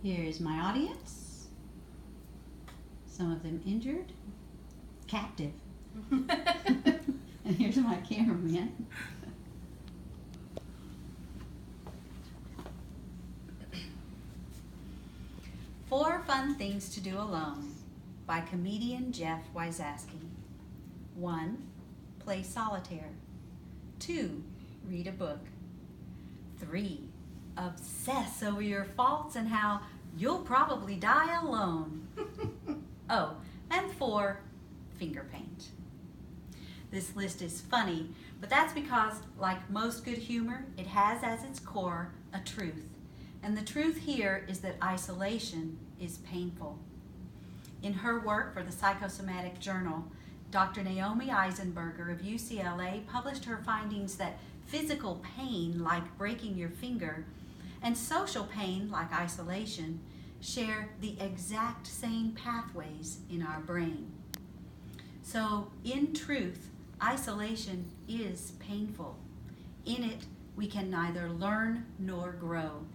Here is my audience. Some of them injured, captive. And here's my cameraman. Four Fun Things to Do Alone by comedian Jeff Wyszowski. 1. Play solitaire. 2. Read a book. 3. Obsess over your faults and how you'll probably die alone. Oh, and 4. Finger paint. This list is funny, but that's because, like most good humor, it has as its core a truth. And the truth here is that isolation is painful. In her work for the Psychosomatic Journal, Dr. Naomi Eisenberger of UCLA published her findings that physical pain, like breaking your finger, and social pain, like isolation, share the exact same pathways in our brain. So, in truth, isolation is painful. In it, we can neither learn nor grow.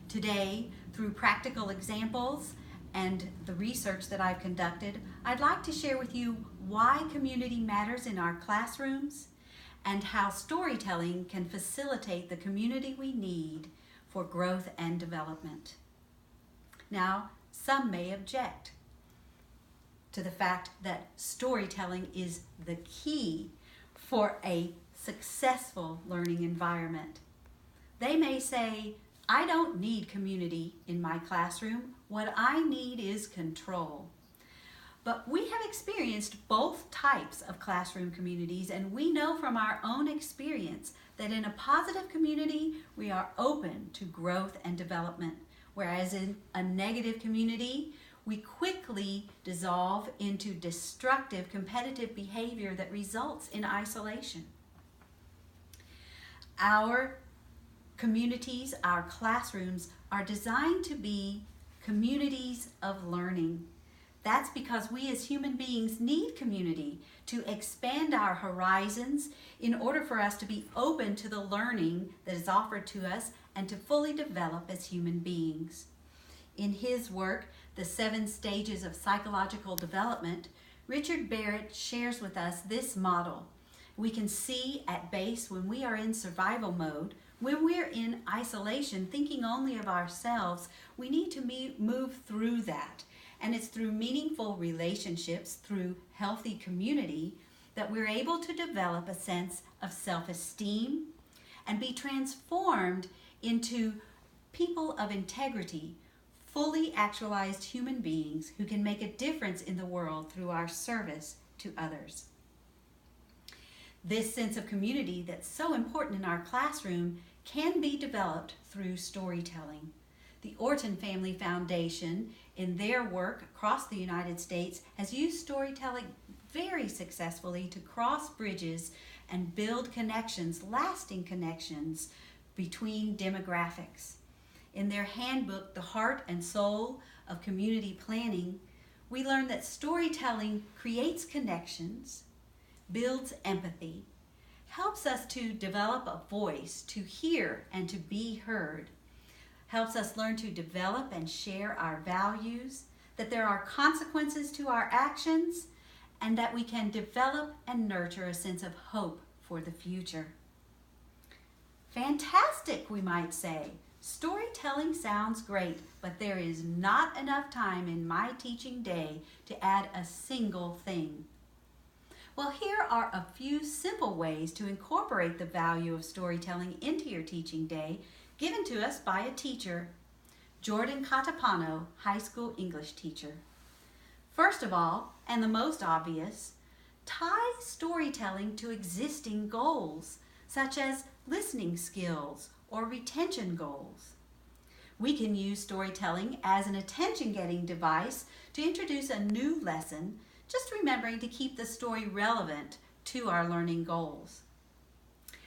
Today, through practical examples and the research that I've conducted, I'd like to share with you why community matters in our classrooms and how storytelling can facilitate the community we need for growth and development. Now, some may object to the fact that storytelling is the key for a successful learning environment. They may say, I don't need community in my classroom. What I need is control. But we have experienced both types of classroom communities, and we know from our own experience that in a positive community, we are open to growth and development, whereas in a negative community, we quickly dissolve into destructive competitive behavior that results in isolation. Our communities, our classrooms, are designed to be communities of learning. That's because we as human beings need community to expand our horizons in order for us to be open to the learning that is offered to us and to fully develop as human beings. In his work, The 7 Stages of Psychological Development, Richard Barrett shares with us this model. We can see at base when we are in survival mode, when we're in isolation, thinking only of ourselves, we need to move through that. And it's through meaningful relationships, through healthy community, that we're able to develop a sense of self-esteem and be transformed into people of integrity, fully actualized human beings who can make a difference in the world through our service to others. This sense of community that's so important in our classroom can be developed through storytelling. The Orton Family Foundation, in their work across the United States, has used storytelling very successfully to cross bridges and build connections, lasting connections between demographics. In their handbook, The Heart and Soul of Community Planning, we learn that storytelling creates connections, builds empathy, helps us to develop a voice, to hear and to be heard, helps us learn to develop and share our values, that there are consequences to our actions, and that we can develop and nurture a sense of hope for the future. Fantastic, we might say. Storytelling sounds great, but there is not enough time in my teaching day to add a single thing. Well, here are a few simple ways to incorporate the value of storytelling into your teaching day, given to us by a teacher, Jordan Catapano, high school English teacher. First of all, and the most obvious, tie storytelling to existing goals, such as listening skills or retention goals. We can use storytelling as an attention-getting device to introduce a new lesson, just remembering to keep the story relevant to our learning goals.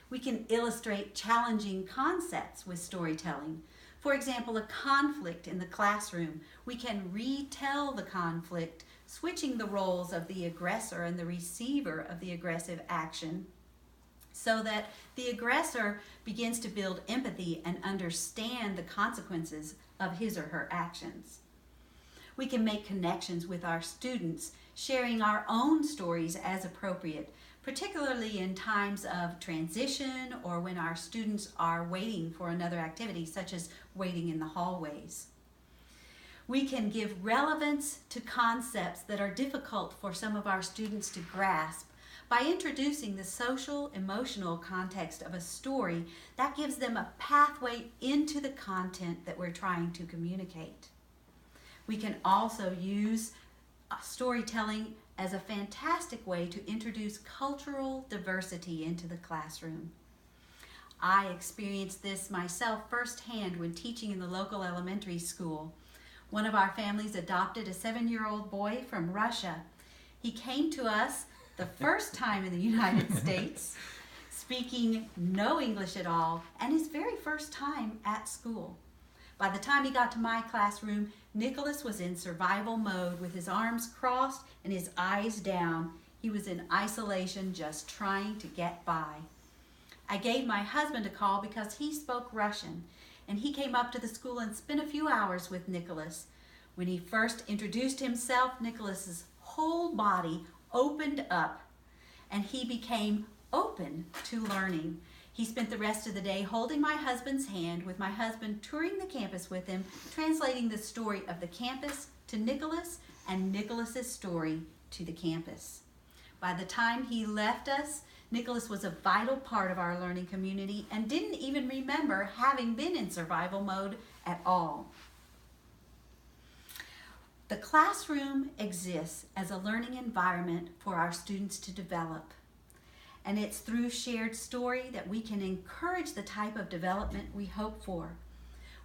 We can illustrate challenging concepts with storytelling. For example, a conflict in the classroom. We can retell the conflict, switching the roles of the aggressor and the receiver of the aggressive action. so that the aggressor begins to build empathy and understand the consequences of his or her actions. We can make connections with our students, sharing our own stories as appropriate, particularly in times of transition or when our students are waiting for another activity, such as waiting in the hallways. We can give relevance to concepts that are difficult for some of our students to grasp by introducing the social, emotional context of a story that gives them a pathway into the content that we're trying to communicate. We can also use storytelling as a fantastic way to introduce cultural diversity into the classroom. I experienced this myself firsthand when teaching in the local elementary school. One of our families adopted a 7-year-old boy from Russia. He came to us the first time in the United States, speaking no English at all, and his very first time at school. By the time he got to my classroom, Nicholas was in survival mode with his arms crossed and his eyes down. He was in isolation, just trying to get by. I gave my husband a call because he spoke Russian, and he came up to the school and spent a few hours with Nicholas. When he first introduced himself, Nicholas's whole body opened up, and he became open to learning. He spent the rest of the day holding my husband's hand, with my husband touring the campus with him, translating the story of the campus to Nicholas and Nicholas's story to the campus. By the time he left us, Nicholas was a vital part of our learning community and didn't even remember having been in survival mode at all. The classroom exists as a learning environment for our students to develop. And it's through shared story that we can encourage the type of development we hope for.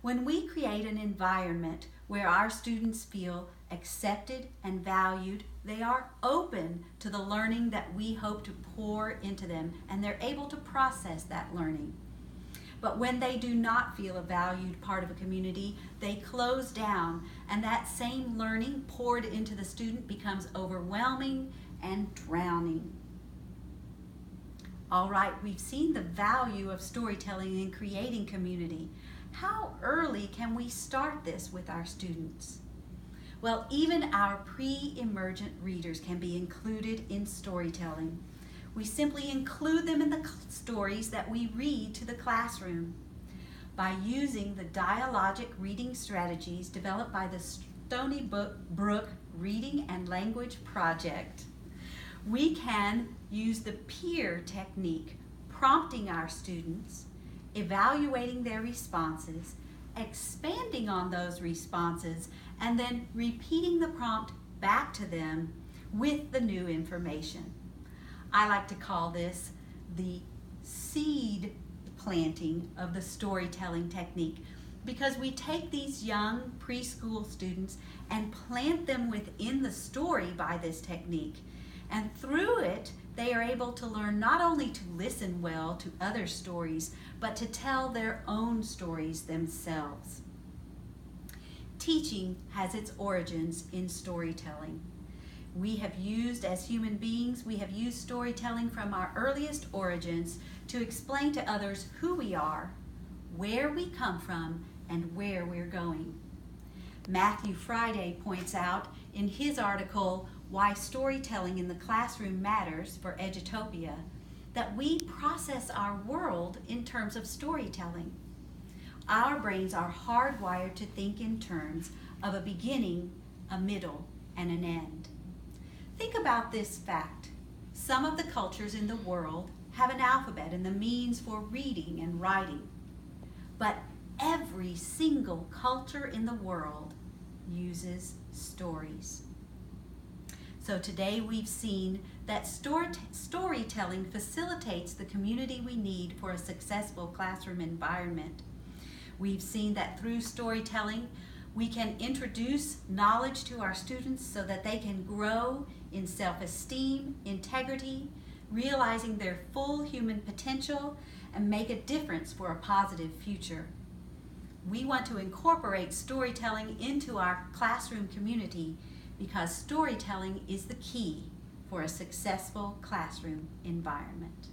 When we create an environment where our students feel accepted and valued, they are open to the learning that we hope to pour into them, and they're able to process that learning. But when they do not feel a valued part of a community, they close down, and that same learning poured into the student becomes overwhelming and drowning. All right, we've seen the value of storytelling in creating community. How early can we start this with our students? Well, even our pre-emergent readers can be included in storytelling. We simply include them in the stories that we read to the classroom. By using the dialogic reading strategies developed by the Stony Brook Reading and Language Project, we can use the peer technique, prompting our students, evaluating their responses, expanding on those responses, and then repeating the prompt back to them with the new information. I like to call this the seed planting of the storytelling technique, because we take these young preschool students and plant them within the story by this technique. And through it, they are able to learn not only to listen well to other stories, but to tell their own stories themselves. Teaching has its origins in storytelling. We have used, as human beings, we have used storytelling from our earliest origins to explain to others who we are, where we come from, and where we're going. Matthew Friday points out in his article, Why Storytelling in the Classroom Matters for Edutopia, that we process our world in terms of storytelling. Our brains are hardwired to think in terms of a beginning, a middle, and an end. Think about this fact. Some of the cultures in the world have an alphabet and the means for reading and writing, but every single culture in the world uses stories. So today we've seen that storytelling facilitates the community we need for a successful classroom environment. We've seen that through storytelling, we can introduce knowledge to our students so that they can grow in self-esteem, integrity, realizing their full human potential, and make a difference for a positive future. We want to incorporate storytelling into our classroom community because storytelling is the key for a successful classroom environment.